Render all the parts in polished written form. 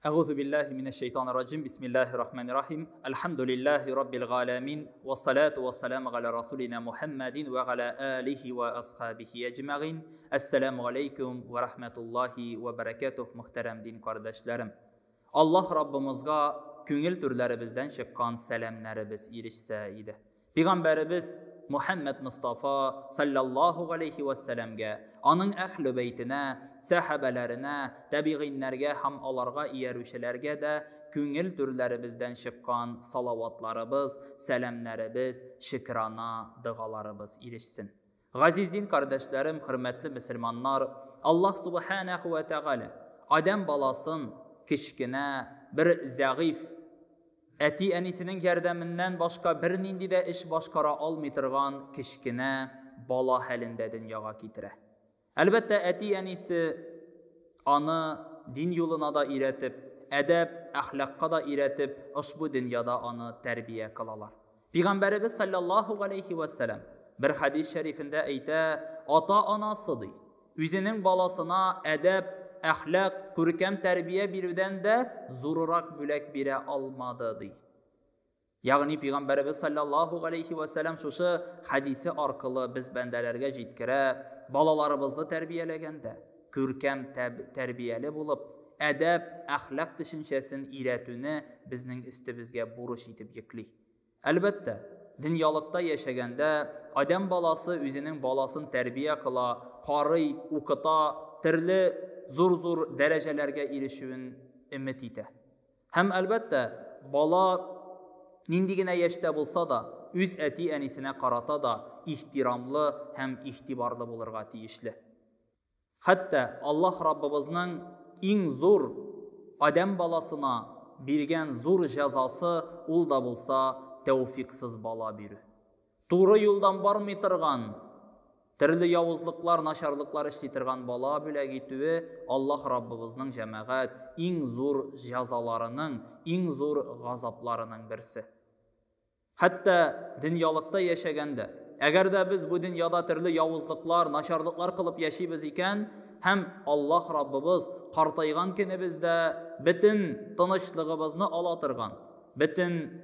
Euzu billahi mineşşeytanirracim. Bismillahirrahmanirrahim. Elhamdülillahi rabbil alamin. Ves salatu vesselamu ala rasulina Muhammedin ve ala alihi ve ashabihi ecmaîn. Esselamu aleyküm ve rahmetullahi ve berekatuh. Muhterem din kardeşlerim. Allah Rabbimizga köngül türlerimizden çıkan selamlarımız irişse idi. Peygamberimiz Muhammed Mustafa sallallahu aleyhi ve sellemge, onun əhl-i beytine, sahabelerine, təbiğinlərə, ham alarga, iyərüşələrə də köngül türlərimizdən çıkan salavatlarımız, selamlarımız, şükrana, dıgalarımız irişsin. Aziz din kardeşlerim, hürmetli Müslümanlar, Allah subhanahu ve teala Adem balasın kişkine bir zəğif, Əti ənisinin gərdəmindən başqa bir nindi də iş başqara almaytırğan kişkine bala həlində dünyaya getirə. Əlbəttə, əti ənisi anı din yoluna da irətib, ədəb, əxlaqqa da irətib, bu dünyada anı tərbiyə qılalar. Peyğəmbərimiz sallallahu aleyhi və səlləm bir hadis şərifində eytə, ata-anasıdır. Üzünün balasına ədəb, əxlaq, görkəm tərbiyə birdən də zoruraq bülək birə almadıdır. Yəni Peyğəmbərimiz sallallahu aleyhi və səlləm şu hadisi arqılı biz bəndələrə yetkirə, balalarımızı tərbiyələgəndə, görkəm tərbiyəli olub, ədəb, əxlaq düşüncəsinin irətini bizning üstümüzə buruş etib yüklik. Əlbəttə, dünyalıqda yaşaganda Adəm balası özünün balasını tərbiyə qıla, qarı, oxuta, türlü zor dərəcələrə erişiyin ümid edə. Həm əlbəttə, bala nindigine yaşda bulsa da, üz əti ənisinə qarata da ihtiramlı, həm ihtibarlı bulurğa tiyişli. Hətta Allah Rabbimizin en zor Adəm balasına birgən zor cəzası ol da bulsa, tevfiksiz bala biri. Doğru yoldan barmaytırğan, türlü yavuzlıqlar, naşarlıqlar işletirğan bala bile gitüğü Allah Rabbimizin cəməğət en zor cəzalarının, en zor gazaplarının birisi. Hatta dünyalıqda yaşaganda, əgər də biz bu dünyada türlü yavuzlıqlar, naşarlıqlar qılıb yaşayız ikən, həm Allah Rabbimiz qartayğan kini bizdə bütün tınışlığımızı alatırğan, bütün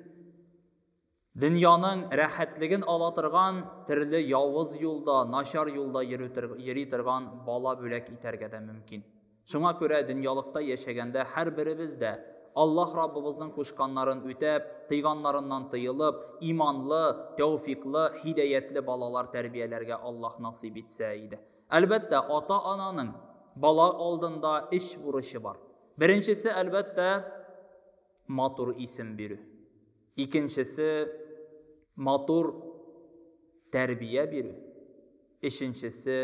dünyanın rahatligini alatırğan, türlü yavuz yolda, naşar yolda yeritirğan bala bölək itərgə də mümkün. Şuna görə dünyalıqda yaşaganda hər birimiz də Allah Rabbimizin qoşqanların ötəb, tıyğanlarından tıyılıb, imanlı, tevfikli, hidayətli balalar tərbiyələrə Allah nasib etsə idi. Əlbəttə, ata-ananın bala aldığında iş vuruşu var. Birincisi əlbəttə matur isim biri. İkincisi matur tərbiyə biri. Üçüncüsü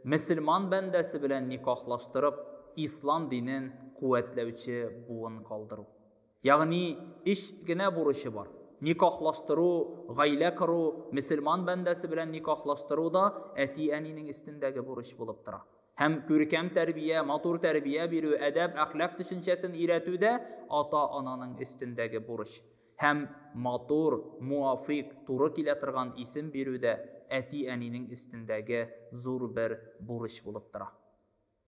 Müslüman bəndəsi bilən nikahlaşdırıb İslam dinin kuvvetləvçi buğun qaldırıb. Yani iş günə vuruşu var. Nikahlaşdırı, gaylə qırı, Müslüman bəndəsi bilən nikahlaşdırı da əti əninin üstündəki vuruş bulubdur. Həm görkəm tərbiyə, matur tərbiyə biri, ədəb, əxlaq düşüncəsini irətü də ata-ananın üstündəki vuruş. Həm matur, muvafiq, turuk ilə tırğan isim biri də əti əninin üstündəki zor bir vuruş bulubdur.